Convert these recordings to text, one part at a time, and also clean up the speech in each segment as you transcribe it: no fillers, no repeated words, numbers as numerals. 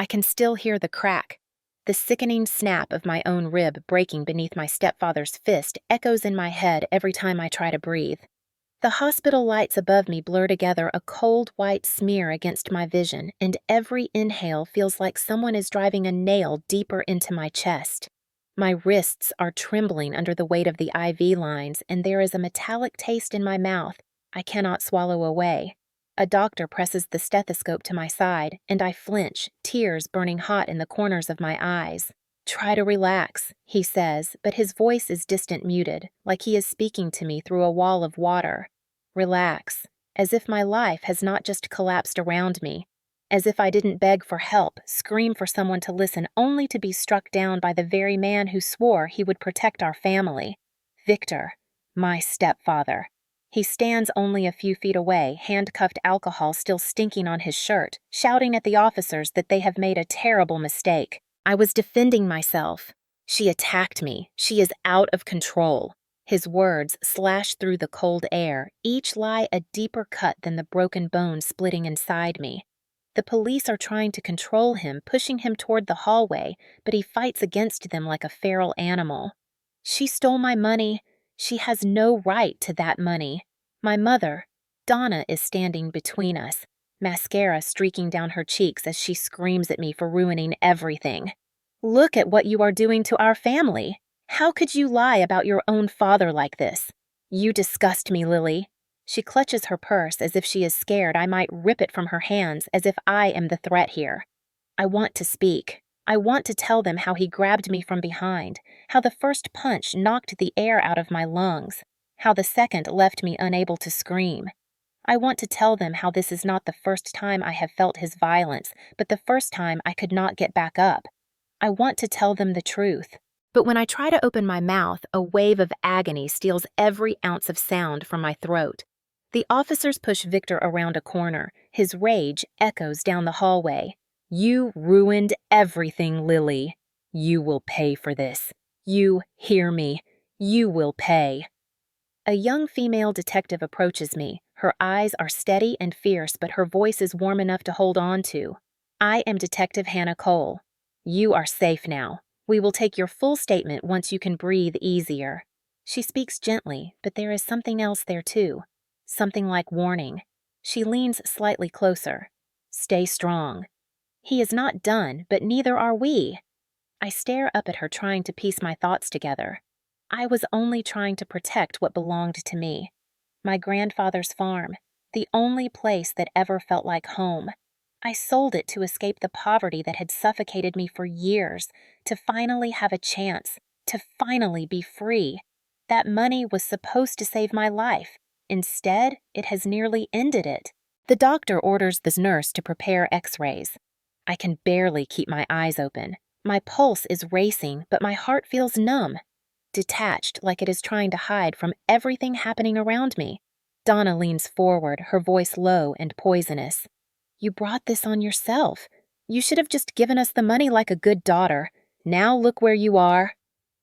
can still hear the crack. The sickening snap of my own rib breaking beneath my stepfather's fist echoes in my head every time I try to breathe. The hospital lights above me blur together a cold white smear against my vision, and every inhale feels like someone is driving a nail deeper into my chest. My wrists are trembling under the weight of the IV lines, and there is a metallic taste in my mouth I cannot swallow away. A doctor presses the stethoscope to my side, and I flinch, tears burning hot in the corners of my eyes. "Try to relax," he says, but his voice is distant muted, like he is speaking to me through a wall of water. Relax, as if my life has not just collapsed around me, as if I didn't beg for help, scream for someone to listen only to be struck down by the very man who swore he would protect our family. Victor, my stepfather. He stands only a few feet away, handcuffed, alcohol still stinking on his shirt, shouting at the officers that they have made a terrible mistake. I was defending myself. She attacked me. She is out of control. His words slash through the cold air, each lie a deeper cut than the broken bone splitting inside me. The police are trying to control him, pushing him toward the hallway, but he fights against them like a feral animal. She stole my money. She has no right to that money. My mother, Donna, is standing between us, mascara streaking down her cheeks as she screams at me for ruining everything. "Look at what you are doing to our family. How could you lie about your own father like this? You disgust me, Lily." She clutches her purse as if she is scared I might rip it from her hands, as if I am the threat here. I want to speak. I want to tell them how he grabbed me from behind, how the first punch knocked the air out of my lungs, how the second left me unable to scream. I want to tell them how this is not the first time I have felt his violence, but the first time I could not get back up. I want to tell them the truth. But when I try to open my mouth, a wave of agony steals every ounce of sound from my throat. The officers push Victor around a corner. His rage echoes down the hallway. "You ruined everything, Lily. You will pay for this. You hear me. You will pay." A young female detective approaches me. Her eyes are steady and fierce, but her voice is warm enough to hold on to. "I am Detective Hannah Cole. You are safe now. We will take your full statement once you can breathe easier." She speaks gently, but there is something else there too. Something like warning. She leans slightly closer. "Stay strong." He is not done, but neither are we. I stare up at her, trying to piece my thoughts together. I was only trying to protect what belonged to me. My grandfather's farm, the only place that ever felt like home. I sold it to escape the poverty that had suffocated me for years, to finally have a chance, to finally be free. That money was supposed to save my life. Instead, it has nearly ended it. The doctor orders the nurse to prepare x-rays. I can barely keep my eyes open. My pulse is racing, but my heart feels numb, detached, like it is trying to hide from everything happening around me. Donna leans forward, her voice low and poisonous. "You brought this on yourself. You should have just given us the money like a good daughter. Now look where you are."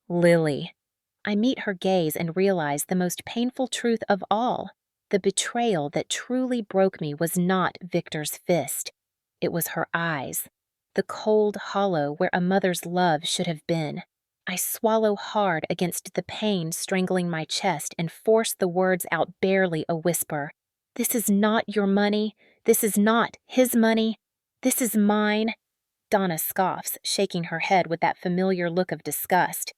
"Lily." I meet her gaze and realize the most painful truth of all. The betrayal that truly broke me was not Victor's fist. It was her eyes. The cold hollow where a mother's love should have been. I swallow hard against the pain strangling my chest and force the words out, barely a whisper. "This is not your money. This is not his money. This is mine." Donna scoffs, shaking her head with that familiar look of disgust.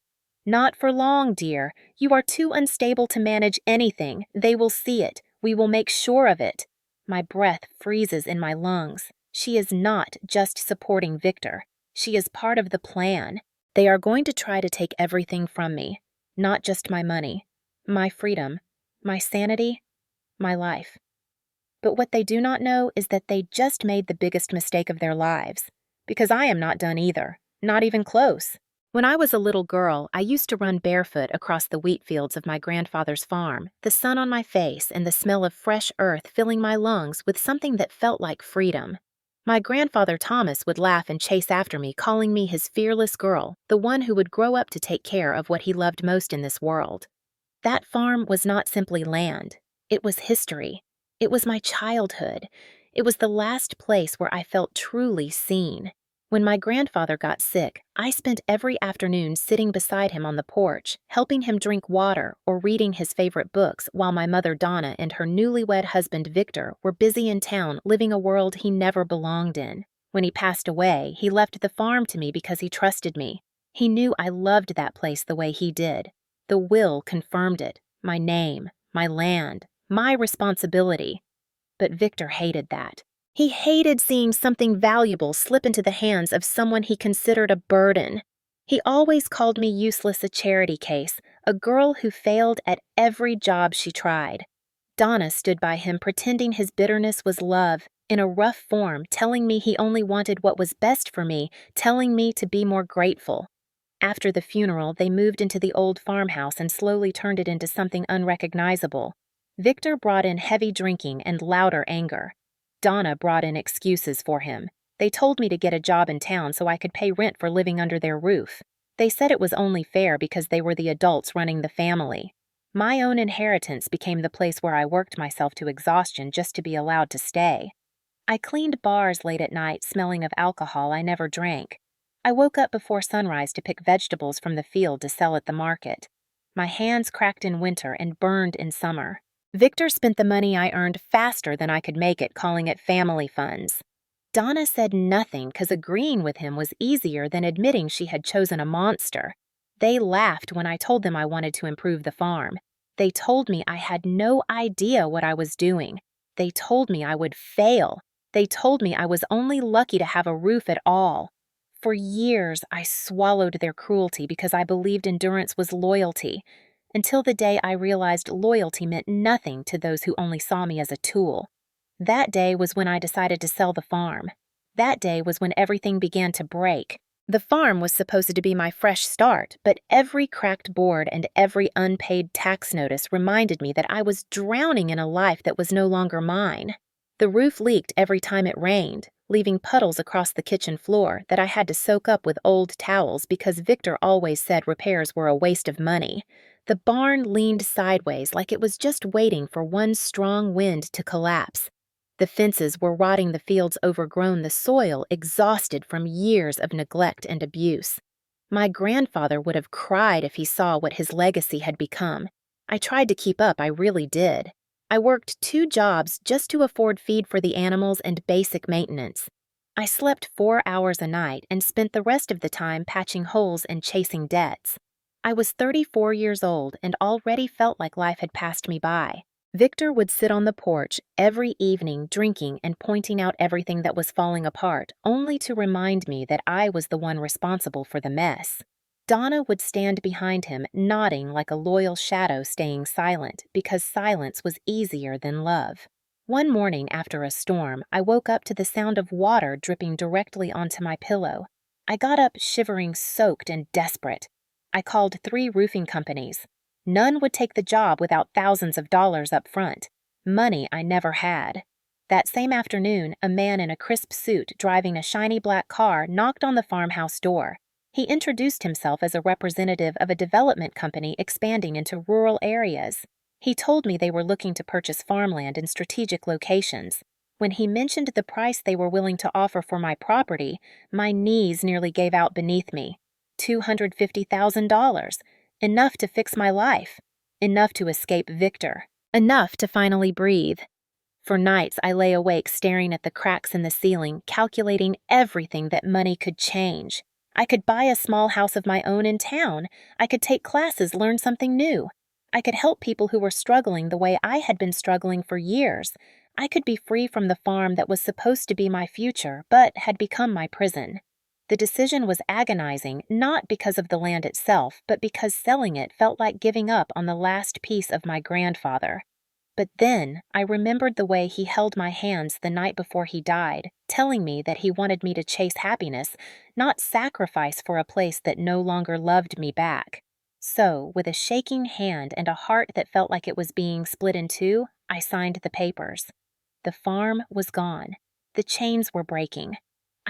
"Not for long, dear. You are too unstable to manage anything. They will see it. We will make sure of it." My breath freezes in my lungs. She is not just supporting Victor. She is part of the plan. They are going to try to take everything from me. Not just my money, my freedom, my sanity, my life. But what they do not know is that they just made the biggest mistake of their lives. Because I am not done either. Not even close. When I was a little girl, I used to run barefoot across the wheat fields of my grandfather's farm, the sun on my face and the smell of fresh earth filling my lungs with something that felt like freedom. My grandfather Thomas would laugh and chase after me, calling me his fearless girl, the one who would grow up to take care of what he loved most in this world. That farm was not simply land. It was history. It was my childhood. It was the last place where I felt truly seen. When my grandfather got sick, I spent every afternoon sitting beside him on the porch, helping him drink water or reading his favorite books while my mother Donna and her newlywed husband Victor were busy in town living a world he never belonged in. When he passed away, he left the farm to me because he trusted me. He knew I loved that place the way he did. The will confirmed it, my name, my land, my responsibility. But Victor hated that. He hated seeing something valuable slip into the hands of someone he considered a burden. He always called me useless, a charity case, a girl who failed at every job she tried. Donna stood by him pretending his bitterness was love, in a rough form, telling me he only wanted what was best for me, telling me to be more grateful. After the funeral, they moved into the old farmhouse and slowly turned it into something unrecognizable. Victor brought in heavy drinking and louder anger. Donna brought in excuses for him. They told me to get a job in town so I could pay rent for living under their roof. They said it was only fair because they were the adults running the family. My own inheritance became the place where I worked myself to exhaustion just to be allowed to stay. I cleaned bars late at night, smelling of alcohol I never drank. I woke up before sunrise to pick vegetables from the field to sell at the market. My hands cracked in winter and burned in summer. Victor spent the money I earned faster than I could make it, calling it family funds. Donna said nothing because agreeing with him was easier than admitting she had chosen a monster. They laughed when I told them I wanted to improve the farm. They told me I had no idea what I was doing. They told me I would fail. They told me I was only lucky to have a roof at all. For years, I swallowed their cruelty because I believed endurance was loyalty, until the day I realized loyalty meant nothing to those who only saw me as a tool. That day was when I decided to sell the farm. That day was when everything began to break. The farm was supposed to be my fresh start, but every cracked board and every unpaid tax notice reminded me that I was drowning in a life that was no longer mine. The roof leaked every time it rained, leaving puddles across the kitchen floor that I had to soak up with old towels because Victor always said repairs were a waste of money. The barn leaned sideways like it was just waiting for one strong wind to collapse. The fences were rotting, the fields overgrown, the soil exhausted from years of neglect and abuse. My grandfather would have cried if he saw what his legacy had become. I tried to keep up, I really did. I worked 2 jobs just to afford feed for the animals and basic maintenance. I slept 4 hours a night and spent the rest of the time patching holes and chasing debts. I was 34 years old and already felt like life had passed me by. Victor would sit on the porch every evening drinking and pointing out everything that was falling apart, only to remind me that I was the one responsible for the mess. Donna would stand behind him, nodding like a loyal shadow, staying silent, because silence was easier than love. One morning after a storm, I woke up to the sound of water dripping directly onto my pillow. I got up shivering, soaked, and desperate. I called 3 roofing companies. None would take the job without thousands of dollars up front. Money I never had. That same afternoon, a man in a crisp suit driving a shiny black car knocked on the farmhouse door. He introduced himself as a representative of a development company expanding into rural areas. He told me they were looking to purchase farmland in strategic locations. When he mentioned the price they were willing to offer for my property, my knees nearly gave out beneath me. $250,000. Enough to fix my life. Enough to escape Victor. Enough to finally breathe. For nights, I lay awake staring at the cracks in the ceiling, calculating everything that money could change. I could buy a small house of my own in town. I could take classes, learn something new. I could help people who were struggling the way I had been struggling for years. I could be free from the farm that was supposed to be my future, but had become my prison. The decision was agonizing, not because of the land itself, but because selling it felt like giving up on the last piece of my grandfather. But then I remembered the way he held my hands the night before he died, telling me that he wanted me to chase happiness, not sacrifice for a place that no longer loved me back. So, with a shaking hand and a heart that felt like it was being split in 2, I signed the papers. The farm was gone. The chains were breaking.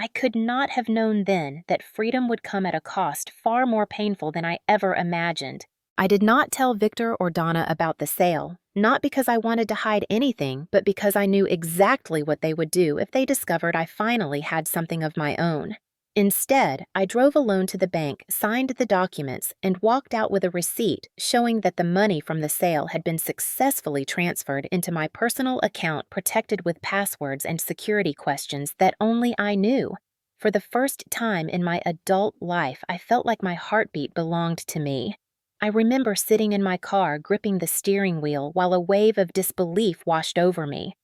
I could not have known then that freedom would come at a cost far more painful than I ever imagined. I did not tell Victor or Donna about the sale, not because I wanted to hide anything, but because I knew exactly what they would do if they discovered I finally had something of my own. Instead, I drove alone to the bank, signed the documents, and walked out with a receipt showing that the money from the sale had been successfully transferred into my personal account protected with passwords and security questions that only I knew. For the first time in my adult life, I felt like my heartbeat belonged to me. I remember sitting in my car, gripping the steering wheel while a wave of disbelief washed over me.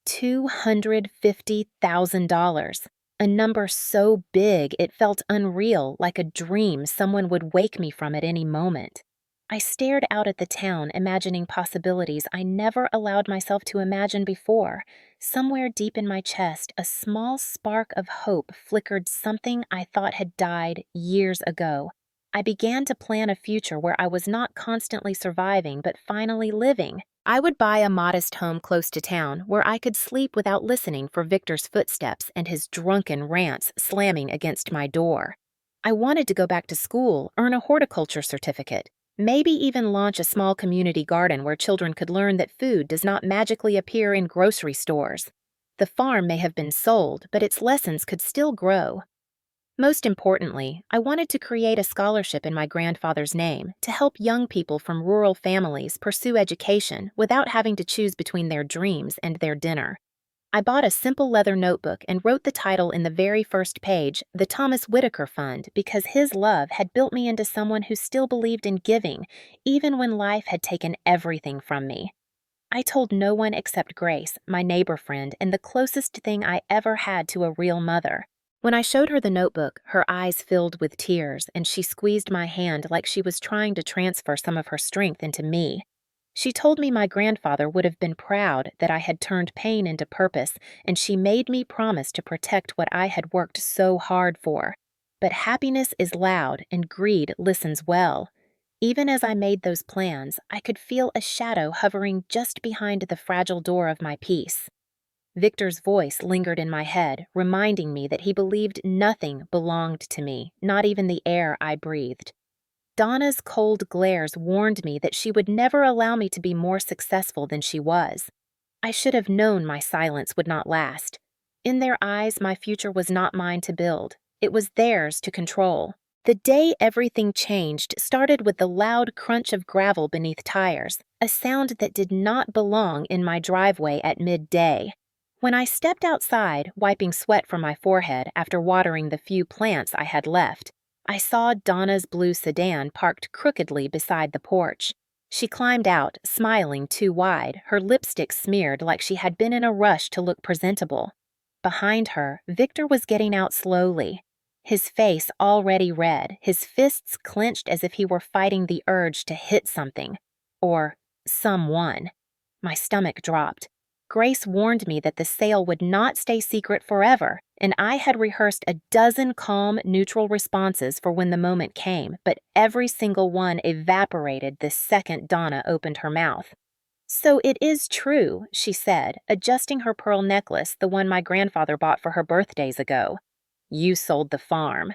$250,000. A number so big it felt unreal, like a dream someone would wake me from at any moment. I stared out at the town, imagining possibilities I never allowed myself to imagine before. Somewhere deep in my chest, a small spark of hope flickered something I thought had died years ago. I began to plan a future where I was not constantly surviving, but finally living. I would buy a modest home close to town where I could sleep without listening for Victor's footsteps and his drunken rants slamming against my door. I wanted to go back to school, earn a horticulture certificate, maybe even launch a small community garden where children could learn that food does not magically appear in grocery stores. The farm may have been sold, but its lessons could still grow. Most importantly, I wanted to create a scholarship in my grandfather's name to help young people from rural families pursue education without having to choose between their dreams and their dinner. I bought a simple leather notebook and wrote the title in the very first page, The Thomas Whitaker Fund, because his love had built me into someone who still believed in giving, even when life had taken everything from me. I told no one except Grace, my neighbor friend, and the closest thing I ever had to a real mother. When I showed her the notebook, her eyes filled with tears, and she squeezed my hand like she was trying to transfer some of her strength into me. She told me my grandfather would have been proud that I had turned pain into purpose, and she made me promise to protect what I had worked so hard for. But happiness is loud, and greed listens well. Even as I made those plans, I could feel a shadow hovering just behind the fragile door of my peace. Victor's voice lingered in my head, reminding me that he believed nothing belonged to me, not even the air I breathed. Donna's cold glares warned me that she would never allow me to be more successful than she was. I should have known my silence would not last. In their eyes, my future was not mine to build. It was theirs to control. The day everything changed started with the loud crunch of gravel beneath tires, a sound that did not belong in my driveway at midday. When I stepped outside, wiping sweat from my forehead after watering the few plants I had left, I saw Donna's blue sedan parked crookedly beside the porch. She climbed out, smiling too wide, her lipstick smeared like she had been in a rush to look presentable. Behind her, Victor was getting out slowly. His face already red, his fists clenched as if he were fighting the urge to hit something. Or someone. My stomach dropped. Grace warned me that the sale would not stay secret forever, and I had rehearsed a dozen calm, neutral responses for when the moment came, but every single one evaporated the second Donna opened her mouth. "So it is true," she said, adjusting her pearl necklace, the one my grandfather bought for her birthdays ago. "You sold the farm."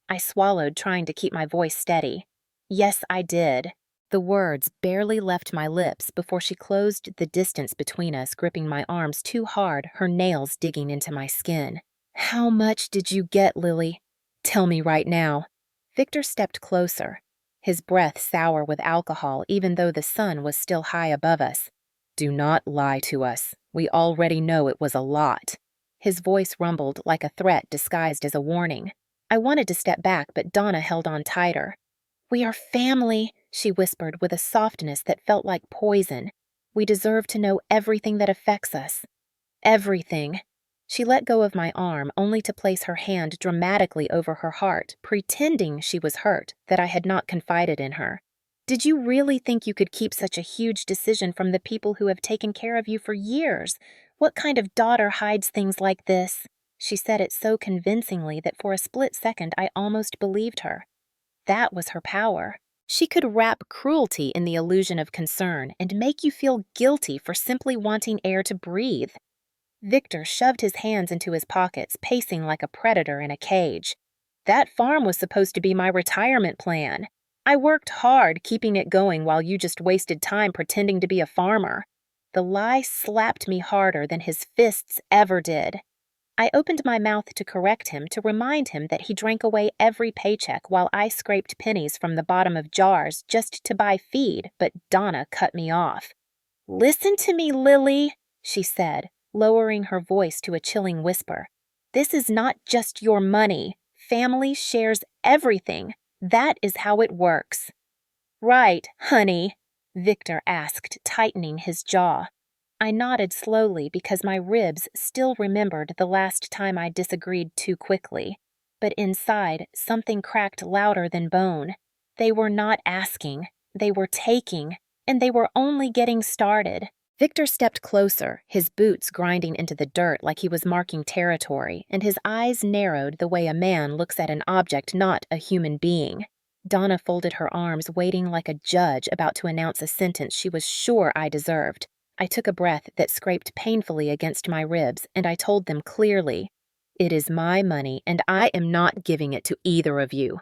I swallowed, trying to keep my voice steady. "Yes, I did." The words barely left my lips before she closed the distance between us, gripping my arms too hard, her nails digging into my skin. "How much did you get, Lily? Tell me right now." Victor stepped closer, his breath sour with alcohol even though the sun was still high above us. "Do not lie to us. We already know it was a lot." His voice rumbled like a threat disguised as a warning. I wanted to step back, but Donna held on tighter. "We are family," she whispered with a softness that felt like poison. "We deserve to know everything that affects us. Everything." She let go of my arm, only to place her hand dramatically over her heart, pretending she was hurt that I had not confided in her. "Did you really think you could keep such a huge decision from the people who have taken care of you for years? What kind of daughter hides things like this?" She said it so convincingly that for a split second I almost believed her. That was her power. She could wrap cruelty in the illusion of concern and make you feel guilty for simply wanting air to breathe. Victor shoved his hands into his pockets, pacing like a predator in a cage. "That farm was supposed to be my retirement plan. I worked hard keeping it going while you just wasted time pretending to be a farmer." The lie slapped me harder than his fists ever did. I opened my mouth to correct him, to remind him that he drank away every paycheck while I scraped pennies from the bottom of jars just to buy feed, but Donna cut me off. "Listen to me, Lily," she said, lowering her voice to a chilling whisper. "This is not just your money. Family shares everything. That is how it works." "Right, honey?" Victor asked, tightening his jaw. I nodded slowly because my ribs still remembered the last time I disagreed too quickly. But inside, something cracked louder than bone. They were not asking. They were taking. And they were only getting started. Victor stepped closer, his boots grinding into the dirt like he was marking territory, and his eyes narrowed the way a man looks at an object, not a human being. Donna folded her arms, waiting like a judge about to announce a sentence she was sure I deserved. I took a breath that scraped painfully against my ribs, and I told them clearly, "It is my money, and I am not giving it to either of you."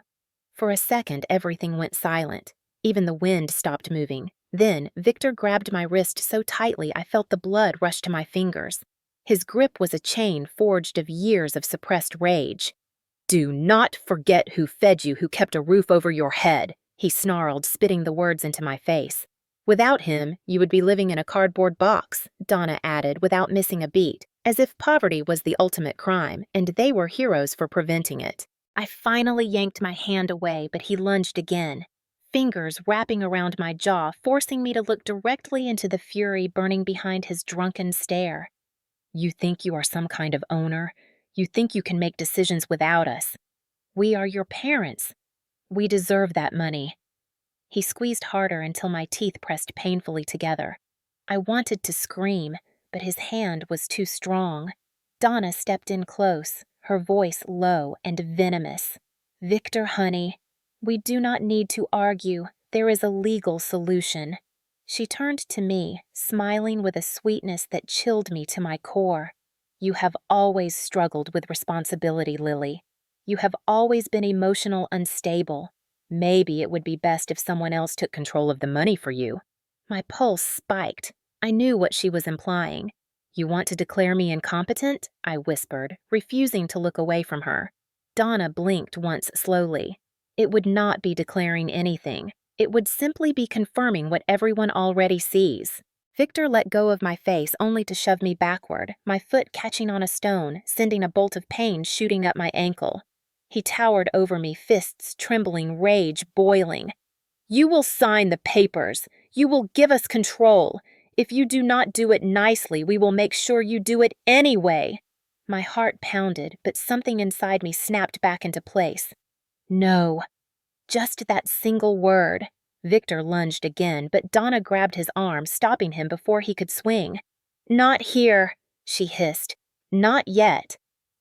For a second, everything went silent. Even the wind stopped moving. Then, Victor grabbed my wrist so tightly I felt the blood rush to my fingers. His grip was a chain forged of years of suppressed rage. "Do not forget who fed you, who kept a roof over your head," he snarled, spitting the words into my face. "Without him, you would be living in a cardboard box," Donna added without missing a beat, as if poverty was the ultimate crime, and they were heroes for preventing it. I finally yanked my hand away, but he lunged again, fingers wrapping around my jaw, forcing me to look directly into the fury burning behind his drunken stare. "You think you are some kind of owner? You think you can make decisions without us? We are your parents. We deserve that money." He squeezed harder until my teeth pressed painfully together. I wanted to scream, but his hand was too strong. Donna stepped in close, her voice low and venomous. "Victor, honey, we do not need to argue. There is a legal solution." She turned to me, smiling with a sweetness that chilled me to my core. "You have always struggled with responsibility, Lily. You have always been emotional unstable. Maybe it would be best if someone else took control of the money for you." My pulse spiked. I knew what she was implying. "You want to declare me incompetent?" I whispered, refusing to look away from her. Donna blinked once slowly. "It would not be declaring anything. It would simply be confirming what everyone already sees." Victor let go of my face only to shove me backward, my foot catching on a stone, sending a bolt of pain shooting up my ankle. He towered over me, fists trembling, rage boiling. "You will sign the papers. You will give us control. If you do not do it nicely, we will make sure you do it anyway." My heart pounded, but something inside me snapped back into place. No. Just that single word. Victor lunged again, but Donna grabbed his arm, stopping him before he could swing. "Not here," she hissed. "Not yet."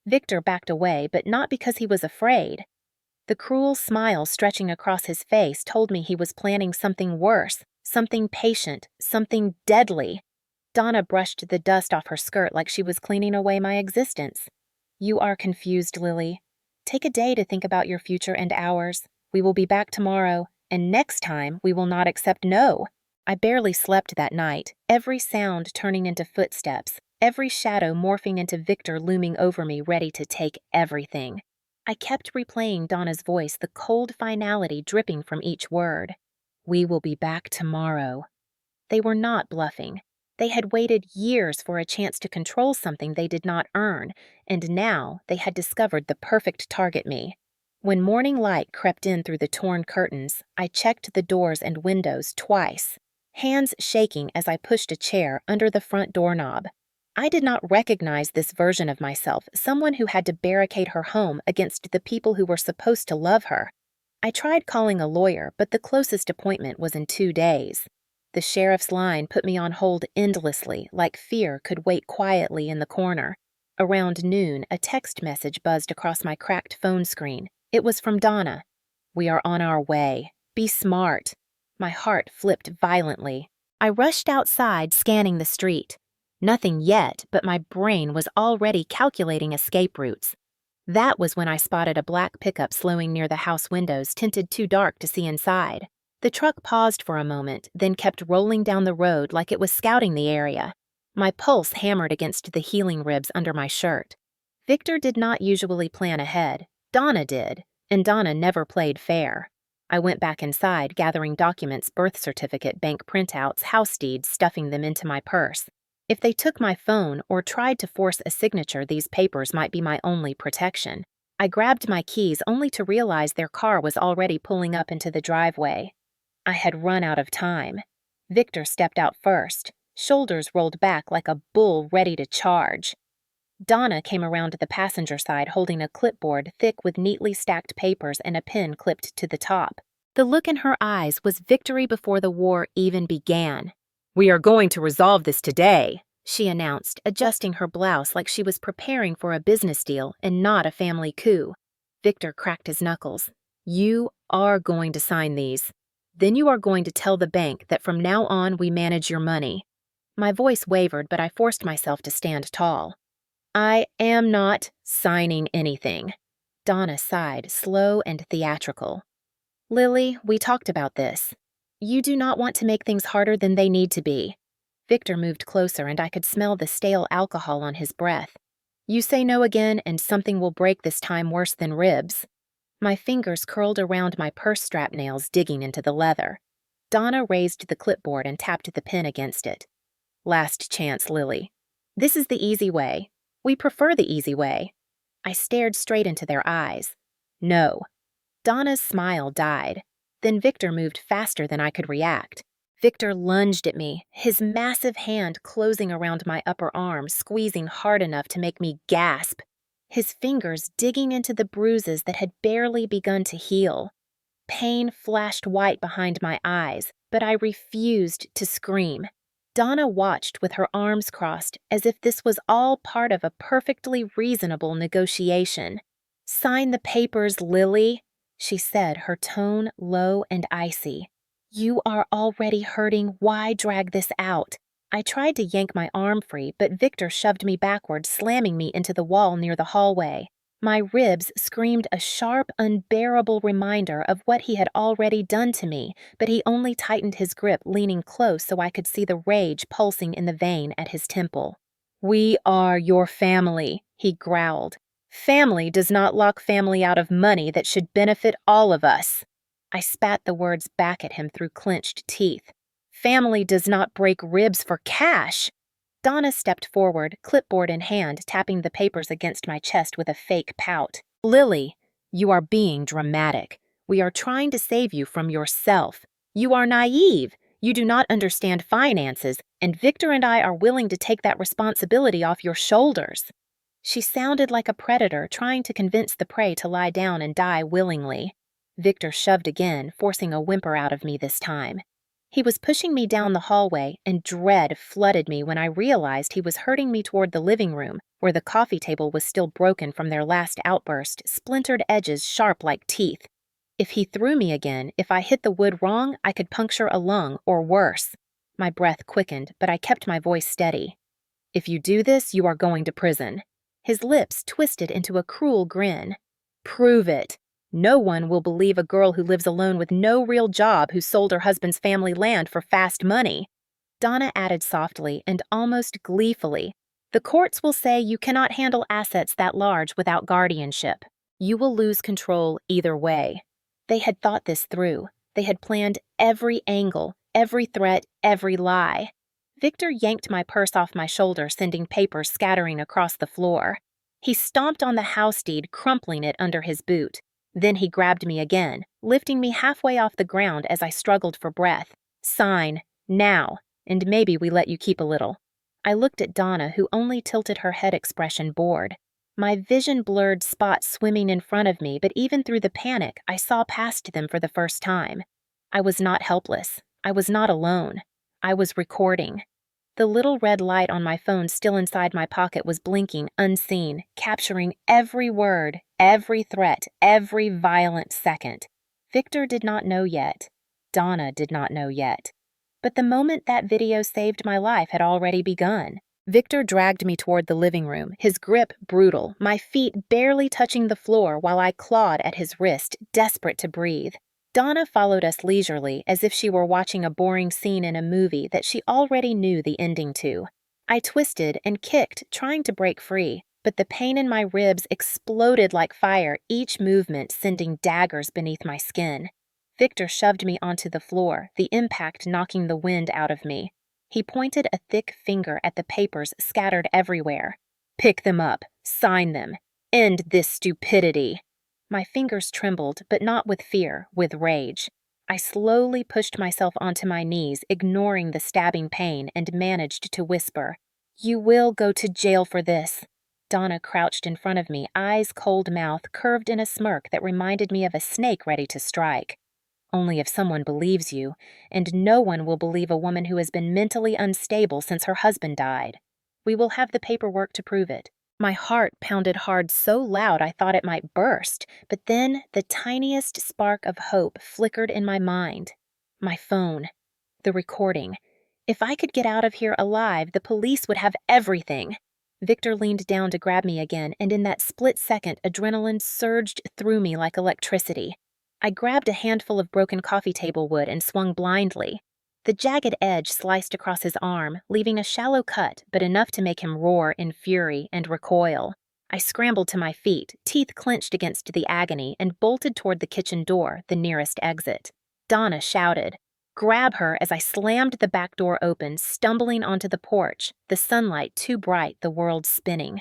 Victor backed away, but not because he was afraid. The cruel smile stretching across his face told me he was planning something worse, something patient, something deadly. Donna brushed the dust off her skirt like she was cleaning away my existence. "You are confused, Lily. Take a day to think about your future and ours. We will be back tomorrow, and next time we will not accept no." I barely slept that night, every sound turning into footsteps, every shadow morphing into Victor looming over me, ready to take everything. I kept replaying Donna's voice, the cold finality dripping from each word. "We will be back tomorrow." They were not bluffing. They had waited years for a chance to control something they did not earn, and now they had discovered the perfect target me. When morning light crept in through the torn curtains, I checked the doors and windows twice, hands shaking as I pushed a chair under the front doorknob. I did not recognize this version of myself, someone who had to barricade her home against the people who were supposed to love her. I tried calling a lawyer, but the closest appointment was in 2 days. The sheriff's line put me on hold endlessly, like fear could wait quietly in the corner. Around noon, a text message buzzed across my cracked phone screen. It was from Donna. "We are on our way. Be smart." My heart flipped violently. I rushed outside, scanning the street. Nothing yet, but my brain was already calculating escape routes. That was when I spotted a black pickup slowing near the house windows, tinted too dark to see inside. The truck paused for a moment, then kept rolling down the road like it was scouting the area. My pulse hammered against the healing ribs under my shirt. Victor did not usually plan ahead. Donna did, and Donna never played fair. I went back inside, gathering documents, birth certificate, bank printouts, house deeds, stuffing them into my purse. If they took my phone or tried to force a signature, these papers might be my only protection. I grabbed my keys only to realize their car was already pulling up into the driveway. I had run out of time. Victor stepped out first, shoulders rolled back like a bull ready to charge. Donna came around to the passenger side holding a clipboard thick with neatly stacked papers and a pen clipped to the top. The look in her eyes was victory before the war even began. "We are going to resolve this today," she announced, adjusting her blouse like she was preparing for a business deal and not a family coup. Victor cracked his knuckles. "You are going to sign these. Then you are going to tell the bank that from now on we manage your money." My voice wavered, but I forced myself to stand tall. "I am not signing anything." Donna sighed, slow and theatrical. "Lily, we talked about this. You do not want to make things harder than they need to be." Victor moved closer and I could smell the stale alcohol on his breath. "You say no again and something will break this time worse than ribs." My fingers curled around my purse strap nails, digging into the leather. Donna raised the clipboard and tapped the pen against it. "Last chance, Lily. This is the easy way. We prefer the easy way." I stared straight into their eyes. "No." Donna's smile died. Then Victor moved faster than I could react. Victor lunged at me, his massive hand closing around my upper arm, squeezing hard enough to make me gasp. His fingers digging into the bruises that had barely begun to heal. Pain flashed white behind my eyes, but I refused to scream. Donna watched with her arms crossed as if this was all part of a perfectly reasonable negotiation. "Sign the papers, Lily," she said, her tone low and icy. "You are already hurting. Why drag this out?" I tried to yank my arm free, but Victor shoved me backward, slamming me into the wall near the hallway. My ribs screamed a sharp, unbearable reminder of what he had already done to me, but he only tightened his grip, leaning close so I could see the rage pulsing in the vein at his temple. "We are your family," he growled. "Family does not lock family out of money that should benefit all of us." I spat the words back at him through clenched teeth. "Family does not break ribs for cash." Donna stepped forward, clipboard in hand, tapping the papers against my chest with a fake pout. "Lily, you are being dramatic. We are trying to save you from yourself. You are naive. You do not understand finances, and Victor and I are willing to take that responsibility off your shoulders." She sounded like a predator trying to convince the prey to lie down and die willingly. Victor shoved again, forcing a whimper out of me this time. He was pushing me down the hallway, and dread flooded me when I realized he was herding me toward the living room, where the coffee table was still broken from their last outburst, splintered edges sharp like teeth. If he threw me again, if I hit the wood wrong, I could puncture a lung, or worse. My breath quickened, but I kept my voice steady. "If you do this, you are going to prison." His lips twisted into a cruel grin. "Prove it. No one will believe a girl who lives alone with no real job who sold her husband's family land for fast money." Donna added softly and almost gleefully, "The courts will say you cannot handle assets that large without guardianship. You will lose control either way." They had thought this through. They had planned every angle, every threat, every lie. Victor yanked my purse off my shoulder, sending papers scattering across the floor. He stomped on the house deed, crumpling it under his boot. Then he grabbed me again, lifting me halfway off the ground as I struggled for breath. "Sign, now, and maybe we let you keep a little." I looked at Donna, who only tilted her head, expression bored. My vision blurred spots swimming in front of me, but even through the panic, I saw past them for the first time. I was not helpless. I was not alone. I was recording. The little red light on my phone still inside my pocket was blinking unseen, capturing every word, every threat, every violent second. Victor did not know yet. Donna did not know yet. But the moment that video saved my life had already begun. Victor dragged me toward the living room, his grip brutal, my feet barely touching the floor while I clawed at his wrist, desperate to breathe. Donna followed us leisurely, as if she were watching a boring scene in a movie that she already knew the ending to. I twisted and kicked, trying to break free, but the pain in my ribs exploded like fire, each movement sending daggers beneath my skin. Victor shoved me onto the floor, the impact knocking the wind out of me. He pointed a thick finger at the papers scattered everywhere. "Pick them up. Sign them. End this stupidity." My fingers trembled, but not with fear, with rage. I slowly pushed myself onto my knees, ignoring the stabbing pain, and managed to whisper, "You will go to jail for this." Donna crouched in front of me, eyes cold, mouth curved in a smirk that reminded me of a snake ready to strike. "Only if someone believes you, and no one will believe a woman who has been mentally unstable since her husband died. We will have the paperwork to prove it." My heart pounded hard so loud I thought it might burst, but then the tiniest spark of hope flickered in my mind. My phone. The recording. If I could get out of here alive, the police would have everything. Victor leaned down to grab me again, and in that split second, adrenaline surged through me like electricity. I grabbed a handful of broken coffee table wood and swung blindly. The jagged edge sliced across his arm, leaving a shallow cut, but enough to make him roar in fury and recoil. I scrambled to my feet, teeth clenched against the agony, and bolted toward the kitchen door, the nearest exit. Donna shouted, "Grab her," as I slammed the back door open, stumbling onto the porch, the sunlight too bright, the world spinning.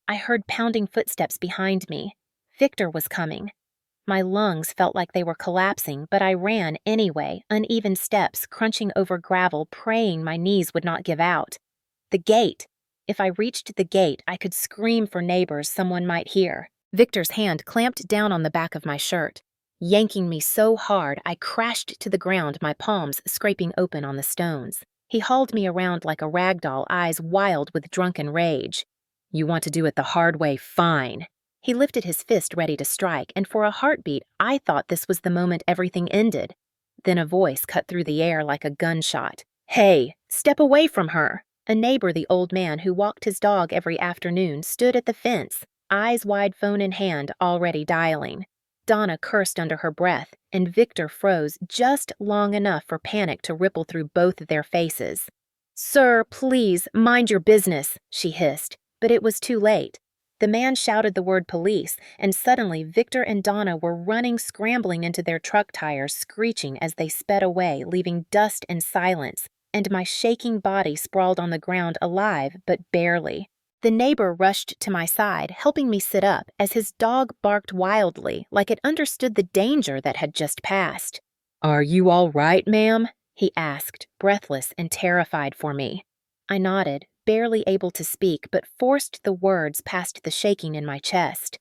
I heard pounding footsteps behind me. Victor was coming. My lungs felt like they were collapsing, but I ran anyway, uneven steps, crunching over gravel, praying my knees would not give out. The gate. If I reached the gate, I could scream for neighbors someone might hear. Victor's hand clamped down on the back of my shirt, yanking me so hard I crashed to the ground, my palms scraping open on the stones. He hauled me around like a rag doll, eyes wild with drunken rage. "You want to do it the hard way? Fine." He lifted his fist ready to strike, and for a heartbeat, I thought this was the moment everything ended. Then a voice cut through the air like a gunshot. "Hey, step away from her!" A neighbor, the old man who walked his dog every afternoon, stood at the fence, eyes wide, phone in hand, already dialing. Donna cursed under her breath, and Victor froze just long enough for panic to ripple through both their faces. "Sir, please, mind your business," she hissed, but it was too late. The man shouted the word police, and suddenly Victor and Donna were running, scrambling into their truck tires, screeching as they sped away, leaving dust and silence, and my shaking body sprawled on the ground, alive, but barely. The neighbor rushed to my side, helping me sit up, as his dog barked wildly, like it understood the danger that had just passed. "Are you all right, ma'am?" he asked, breathless and terrified for me. I nodded, barely able to speak, but forced the words past the shaking in my chest.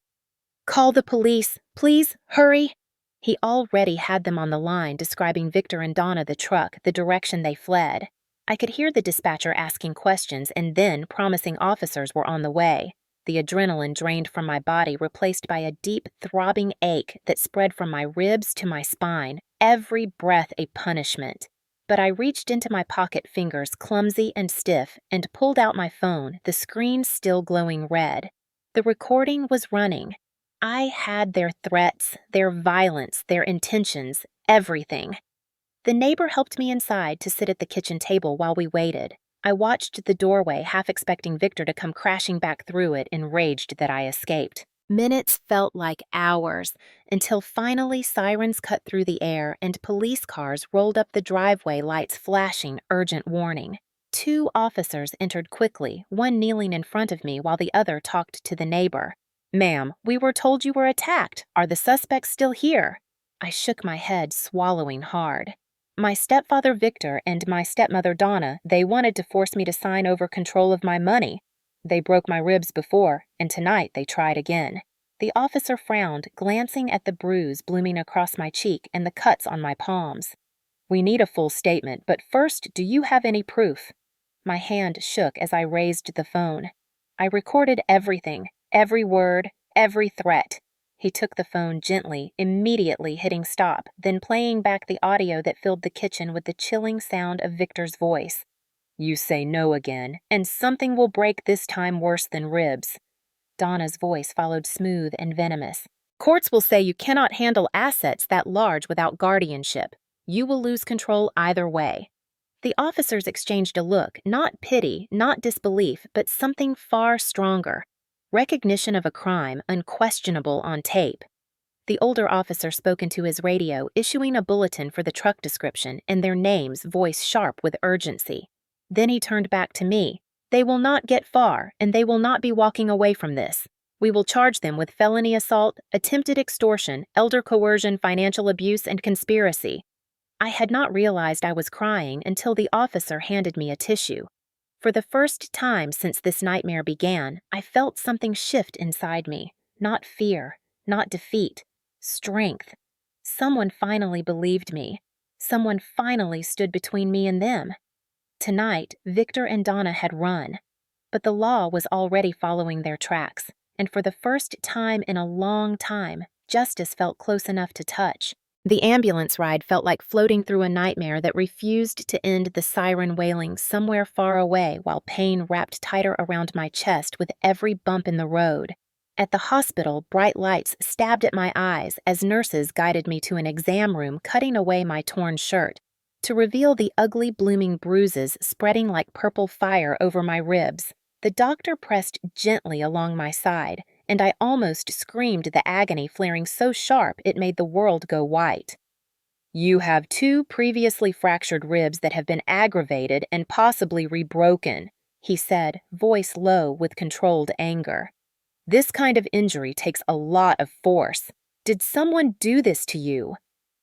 "Call the police. Please, hurry." He already had them on the line, describing Victor and Donna, the truck, the direction they fled. I could hear the dispatcher asking questions and then promising officers were on the way. The adrenaline drained from my body, replaced by a deep, throbbing ache that spread from my ribs to my spine, every breath a punishment. But I reached into my pocket, fingers clumsy and stiff, and pulled out my phone, the screen still glowing red. The recording was running. I had their threats, their violence, their intentions, everything. The neighbor helped me inside to sit at the kitchen table while we waited. I watched the doorway, half expecting Victor to come crashing back through it, enraged that I escaped. Minutes felt like hours, until finally sirens cut through the air and police cars rolled up the driveway, lights flashing urgent warning. 2 officers entered quickly, one kneeling in front of me while the other talked to the neighbor. "Ma'am, we were told you were attacked. Are the suspects still here?" I shook my head, swallowing hard. "My stepfather Victor and my stepmother Donna, they wanted to force me to sign over control of my money. They broke my ribs before, and tonight they tried again." The officer frowned, glancing at the bruise blooming across my cheek and the cuts on my palms. "We need a full statement, but first, do you have any proof?" My hand shook as I raised the phone. I recorded everything, every word, every threat. He took the phone gently, immediately hitting stop, then playing back the audio that filled the kitchen with the chilling sound of Victor's voice. "You say no again, and something will break this time worse than ribs." Donna's voice followed, smooth and venomous. "Courts will say you cannot handle assets that large without guardianship. You will lose control either way." The officers exchanged a look, not pity, not disbelief, but something far stronger. Recognition of a crime unquestionable on tape. The older officer spoke into his radio, issuing a bulletin for the truck description and their names, voice sharp with urgency. Then he turned back to me. They will not get far, and they will not be walking away from this. We will charge them with felony assault, attempted extortion, elder coercion, financial abuse, and conspiracy. I had not realized I was crying until the officer handed me a tissue. For the first time since this nightmare began, I felt something shift inside me. Not fear, not defeat. Strength. Someone finally believed me. Someone finally stood between me and them. Tonight, Victor and Donna had run, but the law was already following their tracks, and for the first time in a long time, justice felt close enough to touch. The ambulance ride felt like floating through a nightmare that refused to end the siren wailing somewhere far away while pain wrapped tighter around my chest with every bump in the road. At the hospital, bright lights stabbed at my eyes as nurses guided me to an exam room, cutting away my torn shirt, to reveal the ugly blooming bruises spreading like purple fire over my ribs. The doctor pressed gently along my side, and I almost screamed, the agony flaring so sharp it made the world go white. "You have 2 previously fractured ribs that have been aggravated and possibly rebroken," he said, voice low with controlled anger. "This kind of injury takes a lot of force. Did someone do this to you?"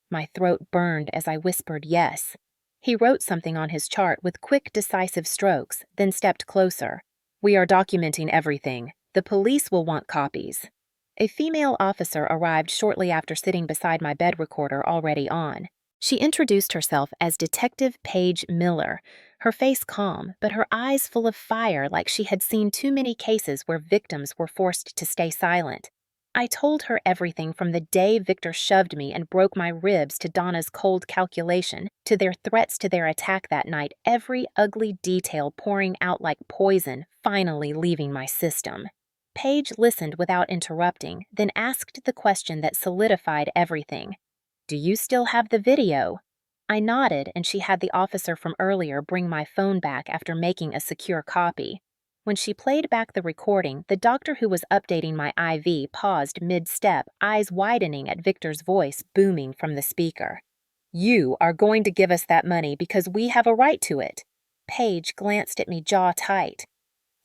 My throat burned as I whispered yes. He wrote something on his chart with quick, decisive strokes, then stepped closer. "We are documenting everything. The police will want copies." A female officer arrived shortly after, sitting beside my bed recorder already on. She introduced herself as Detective Paige Miller, her face calm, but her eyes full of fire, like she had seen too many cases where victims were forced to stay silent. I told her everything from the day Victor shoved me and broke my ribs to Donna's cold calculation, to their threats to their attack that night, every ugly detail pouring out like poison, finally leaving my system. Paige listened without interrupting, then asked the question that solidified everything. "Do you still have the video?" I nodded, and she had the officer from earlier bring my phone back after making a secure copy. When she played back the recording, the doctor who was updating my IV paused mid-step, eyes widening at Victor's voice booming from the speaker. "You are going to give us that money because we have a right to it." Paige glanced at me, jaw tight.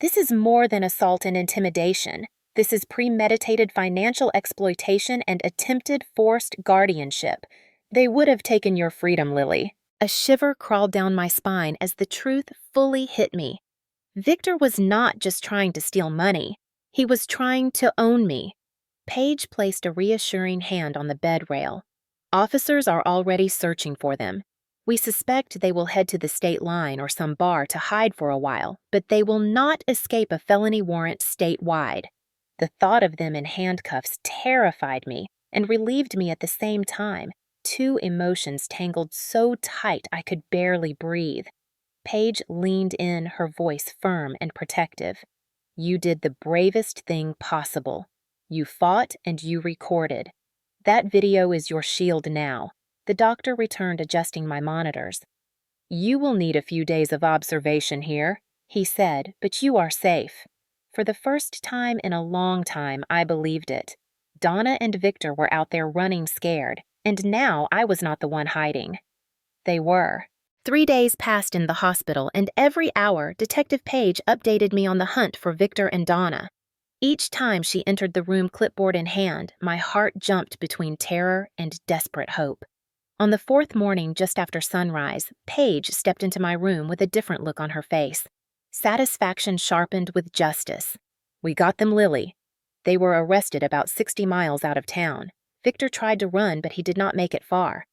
"This is more than assault and intimidation. This is premeditated financial exploitation and attempted forced guardianship. They would have taken your freedom, Lily." A shiver crawled down my spine as the truth fully hit me. Victor was not just trying to steal money. He was trying to own me. Paige placed a reassuring hand on the bed rail. "Officers are already searching for them. We suspect they will head to the state line or some bar to hide for a while, but they will not escape a felony warrant statewide." The thought of them in handcuffs terrified me and relieved me at the same time, 2 emotions tangled so tight I could barely breathe. Paige leaned in, her voice firm and protective. "You did the bravest thing possible. You fought and you recorded. That video is your shield now." The doctor returned, adjusting my monitors. "You will need a few days of observation here," he said, "but you are safe." For the first time in a long time, I believed it. Donna and Victor were out there running scared, and now I was not the one hiding. They were. 3 days passed in the hospital, and every hour, Detective Paige updated me on the hunt for Victor and Donna. Each time she entered the room, clipboard in hand, my heart jumped between terror and desperate hope. On the 4th morning, just after sunrise, Paige stepped into my room with a different look on her face. Satisfaction sharpened with justice. "We got them, Lily. They were arrested about 60 miles out of town. Victor tried to run, but he did not make it far.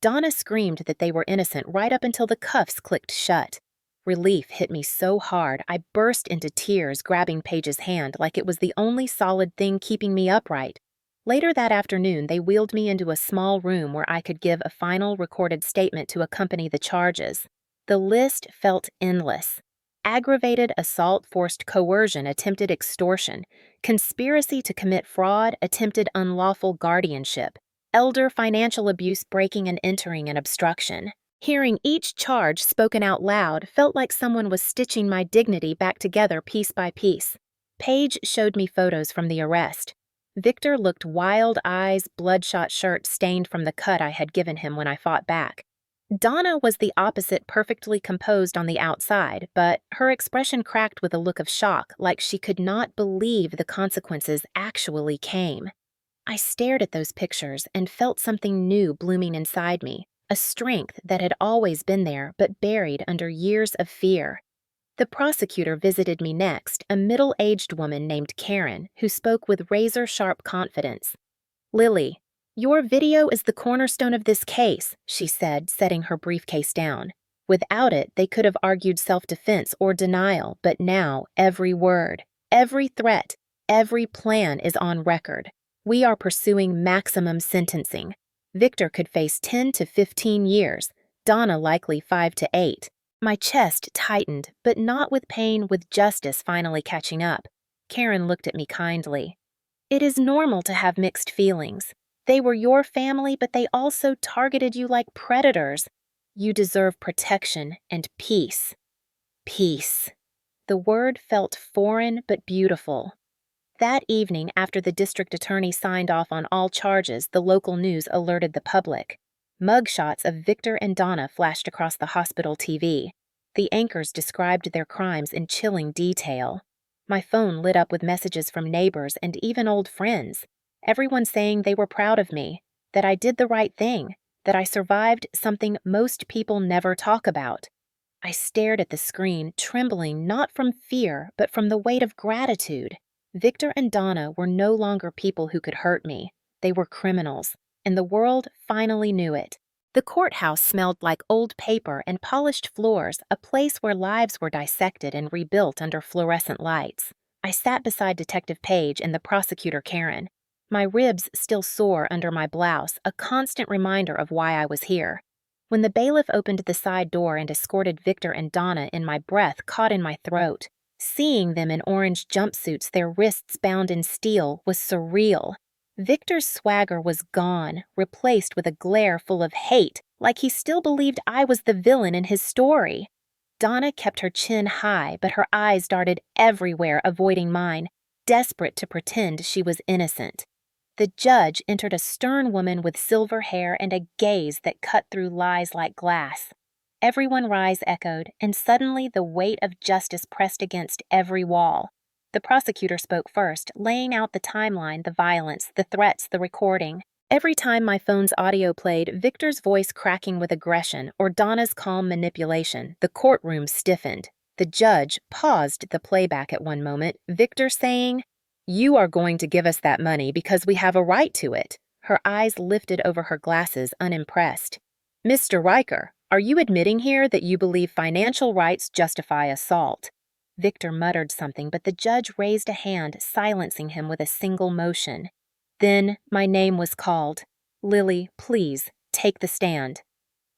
Donna screamed that they were innocent right up until the cuffs clicked shut. Relief hit me so hard, I burst into tears, grabbing Paige's hand like it was the only solid thing keeping me upright. Later that afternoon, they wheeled me into a small room where I could give a final recorded statement to accompany the charges. The list felt endless. Aggravated assault, forced coercion, attempted extortion, conspiracy to commit fraud, attempted unlawful guardianship, elder financial abuse, breaking and entering, and obstruction. Hearing each charge spoken out loud felt like someone was stitching my dignity back together piece by piece. Paige showed me photos from the arrest. Victor looked wild eyes, bloodshot shirt stained from the cut I had given him when I fought back. Donna was the opposite, perfectly composed on the outside, but her expression cracked with a look of shock, like she could not believe the consequences actually came. I stared at those pictures and felt something new blooming inside me, a strength that had always been there but buried under years of fear. The prosecutor visited me next, a middle-aged woman named Karen, who spoke with razor-sharp confidence. "Lily, your video is the cornerstone of this case," she said, setting her briefcase down. Without it, they could have argued self-defense or denial, but now every word, every threat, every plan is on record. We are pursuing maximum sentencing. Victor could face 10 to 15 years, Donna likely 5 to 8. My chest tightened, but not with pain, with justice finally catching up. Karen looked at me kindly. "It is normal to have mixed feelings. They were your family, but they also targeted you like predators. You deserve protection and peace." Peace. The word felt foreign but beautiful. That evening, after the district attorney signed off on all charges, the local news alerted the public. Mugshots of Victor and Donna flashed across the hospital TV. The anchors described their crimes in chilling detail. My phone lit up with messages from neighbors and even old friends, everyone saying they were proud of me, that I did the right thing, that I survived something most people never talk about. I stared at the screen, trembling not from fear, but from the weight of gratitude. Victor and Donna were no longer people who could hurt me. They were criminals, and the world finally knew it. The courthouse smelled like old paper and polished floors, a place where lives were dissected and rebuilt under fluorescent lights. I sat beside Detective Page and the prosecutor Karen. My ribs still sore under my blouse, a constant reminder of why I was here. When the bailiff opened the side door and escorted Victor and Donna in, my breath caught in my throat. Seeing them in orange jumpsuits, their wrists bound in steel, was surreal. Victor's swagger was gone, replaced with a glare full of hate, like he still believed I was the villain in his story. Donna kept her chin high, but her eyes darted everywhere, avoiding mine, desperate to pretend she was innocent. The judge entered, a stern woman with silver hair and a gaze that cut through lies like glass. Everyone rise echoed, and suddenly the weight of justice pressed against every wall. The prosecutor spoke first, laying out the timeline, the violence, the threats, the recording. Every time my phone's audio played, Victor's voice cracking with aggression or Donna's calm manipulation, the courtroom stiffened. The judge paused the playback at one moment, Victor saying, "You are going to give us that money because we have a right to it." Her eyes lifted over her glasses, unimpressed. "Mr. Riker, are you admitting here that you believe financial rights justify assault?" Victor muttered something, but the judge raised a hand, silencing him with a single motion. Then my name was called. "Lily, please, take the stand."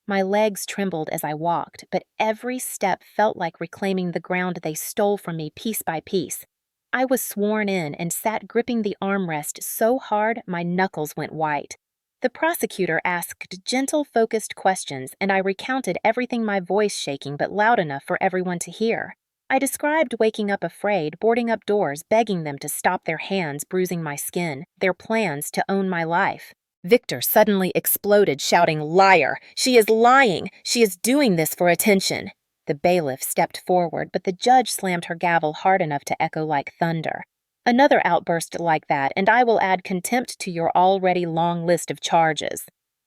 My legs trembled as I walked, but every step felt like reclaiming the ground they stole from me piece by piece. I was sworn in and sat gripping the armrest so hard my knuckles went white. The prosecutor asked gentle, focused questions, and I recounted everything, my voice shaking but loud enough for everyone to hear. I described waking up afraid, boarding up doors, begging them to stop their hands bruising my skin, their plans to own my life. Victor suddenly exploded, shouting, "Liar! She is lying! She is doing this for attention!" The bailiff stepped forward, but the judge slammed her gavel hard enough to echo like thunder. "Another outburst like that, and I will add contempt to your already long list of charges."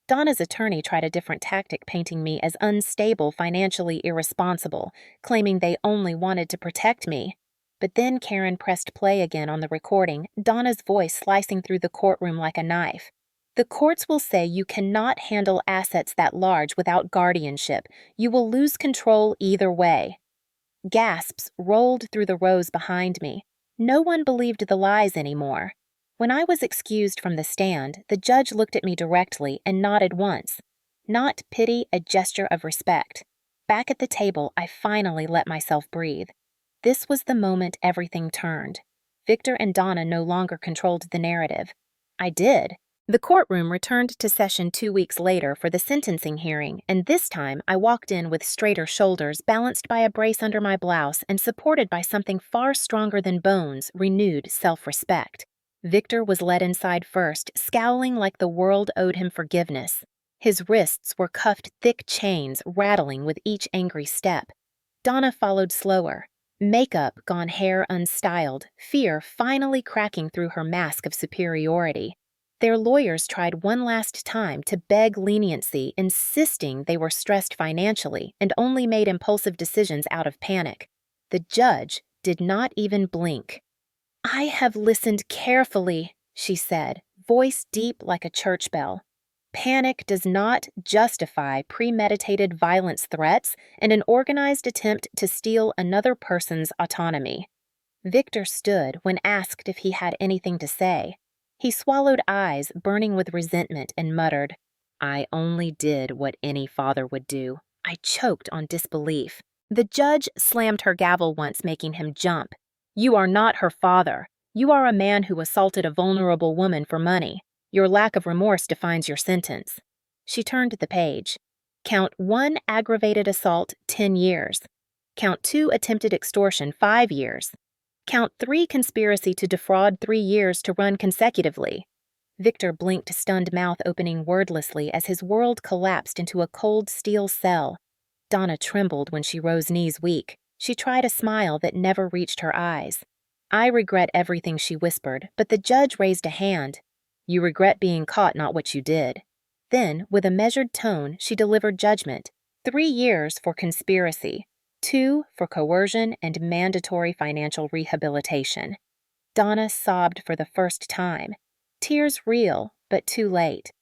Donna's attorney tried a different tactic, painting me as unstable, financially irresponsible, claiming they only wanted to protect me. But then Karen pressed play again on the recording, Donna's voice slicing through the courtroom like a knife. "The courts will say you cannot handle assets that large without guardianship. You will lose control either way." Gasps rolled through the rows behind me. No one believed the lies anymore. When I was excused from the stand, the judge looked at me directly and nodded once. Not pity, a gesture of respect. Back at the table, I finally let myself breathe. This was the moment everything turned. Victor and Donna no longer controlled the narrative. I did. The courtroom returned to session 2 weeks later for the sentencing hearing, and this time I walked in with straighter shoulders, balanced by a brace under my blouse and supported by something far stronger than bones, renewed self-respect. Victor was led inside first, scowling like the world owed him forgiveness. His wrists were cuffed thick chains, rattling with each angry step. Donna followed slower, makeup gone hair unstyled, fear finally cracking through her mask of superiority. Their lawyers tried one last time to beg leniency, insisting they were stressed financially and only made impulsive decisions out of panic. The judge did not even blink. "I have listened carefully," she said, voice deep like a church bell. "Panic does not justify premeditated violence threats and an organized attempt to steal another person's autonomy." Victor stood when asked if he had anything to say. He swallowed eyes burning with resentment and muttered, "I only did what any father would do." I choked on disbelief. The judge slammed her gavel once, making him jump. "You are not her father. You are a man who assaulted a vulnerable woman for money. Your lack of remorse defines your sentence." She turned the page. Count 1 aggravated assault, 10 years. Count 2 attempted extortion, 5 years. Count 3 conspiracy to defraud, 3 years to run consecutively. Victor blinked, stunned mouth opening wordlessly as his world collapsed into a cold steel cell. Donna trembled when she rose, knees weak. She tried a smile that never reached her eyes. "I regret everything," she whispered, but the judge raised a hand. "You regret being caught, not what you did." Then, with a measured tone, she delivered judgment. 3 years for conspiracy. 2 for coercion and mandatory financial rehabilitation. Donna sobbed for the first time. Tears real, but too late.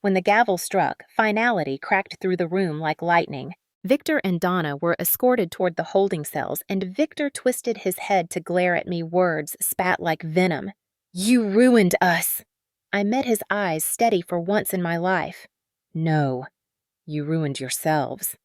When the gavel struck, finality cracked through the room like lightning. Victor and Donna were escorted toward the holding cells, and Victor twisted his head to glare at me, words spat like venom. "You ruined us!" I met his eyes, steady for once in my life. "No, you ruined yourselves."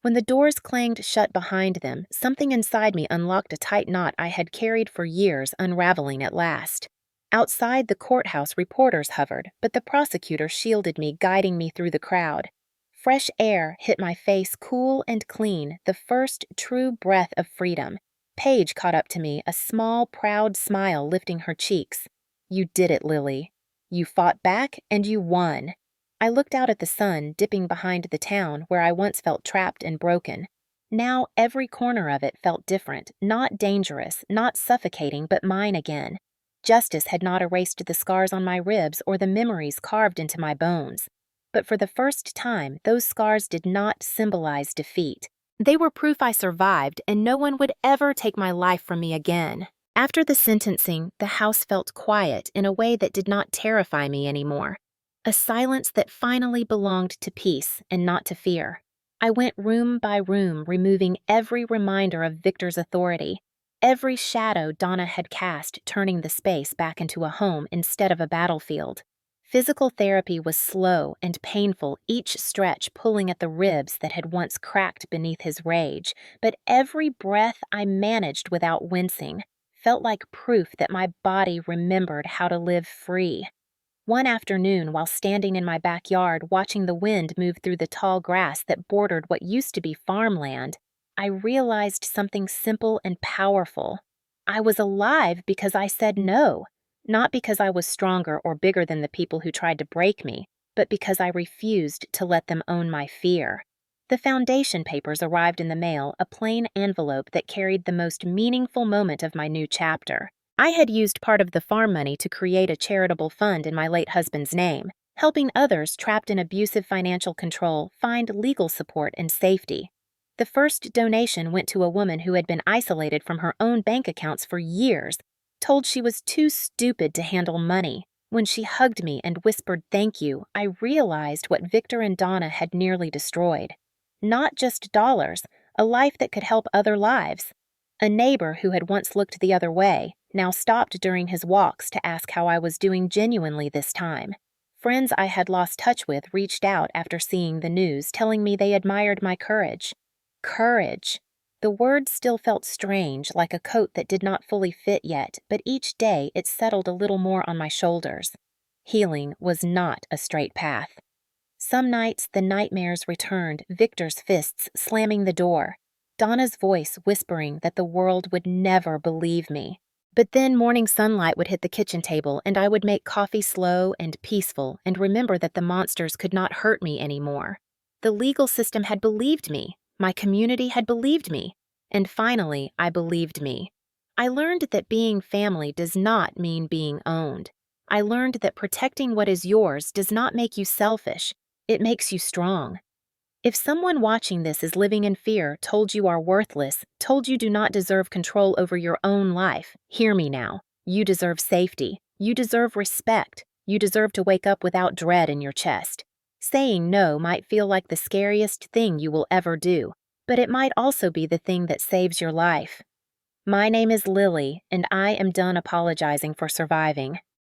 When the doors clanged shut behind them, something inside me unlocked a tight knot I had carried for years, unraveling at last. Outside the courthouse, reporters hovered, but the prosecutor shielded me, guiding me through the crowd. Fresh air hit my face, cool and clean, the first true breath of freedom. Paige caught up to me, a small, proud smile lifting her cheeks. "You did it, Lily. You fought back, and you won." I looked out at the sun, dipping behind the town where I once felt trapped and broken. Now every corner of it felt different, not dangerous, not suffocating, but mine again. Justice had not erased the scars on my ribs or the memories carved into my bones. But for the first time, those scars did not symbolize defeat. They were proof I survived, and no one would ever take my life from me again. After the sentencing, the house felt quiet in a way that did not terrify me anymore. A silence that finally belonged to peace and not to fear. I went room by room, removing every reminder of Victor's authority, every shadow Donna had cast, turning the space back into a home instead of a battlefield. Physical therapy was slow and painful, each stretch pulling at the ribs that had once cracked beneath his rage, but every breath I managed without wincing felt like proof that my body remembered how to live free. One afternoon, while standing in my backyard watching the wind move through the tall grass that bordered what used to be farmland, I realized something simple and powerful. I was alive because I said no, not because I was stronger or bigger than the people who tried to break me, but because I refused to let them own my fear. The foundation papers arrived in the mail, a plain envelope that carried the most meaningful moment of my new chapter. I had used part of the farm money to create a charitable fund in my late husband's name, helping others trapped in abusive financial control find legal support and safety. The first donation went to a woman who had been isolated from her own bank accounts for years, told she was too stupid to handle money. When she hugged me and whispered thank you, I realized what Victor and Donna had nearly destroyed. Not just dollars, a life that could help other lives. A neighbor who had once looked the other way now stopped during his walks to ask how I was doing genuinely this time. Friends I had lost touch with reached out after seeing the news, telling me they admired my courage. Courage. The word still felt strange, like a coat that did not fully fit yet, but each day it settled a little more on my shoulders. Healing was not a straight path. Some nights the nightmares returned, Victor's fists slamming the door, Donna's voice whispering that the world would never believe me. But then morning sunlight would hit the kitchen table and I would make coffee slow and peaceful and remember that the monsters could not hurt me anymore. The legal system had believed me. My community had believed me. And finally, I believed me. I learned that being family does not mean being owned. I learned that protecting what is yours does not make you selfish. It makes you strong. If someone watching this is living in fear, told you are worthless, told you do not deserve control over your own life, hear me now. You deserve safety. You deserve respect. You deserve to wake up without dread in your chest. Saying no might feel like the scariest thing you will ever do, but it might also be the thing that saves your life. My name is Lily, and I am done apologizing for surviving.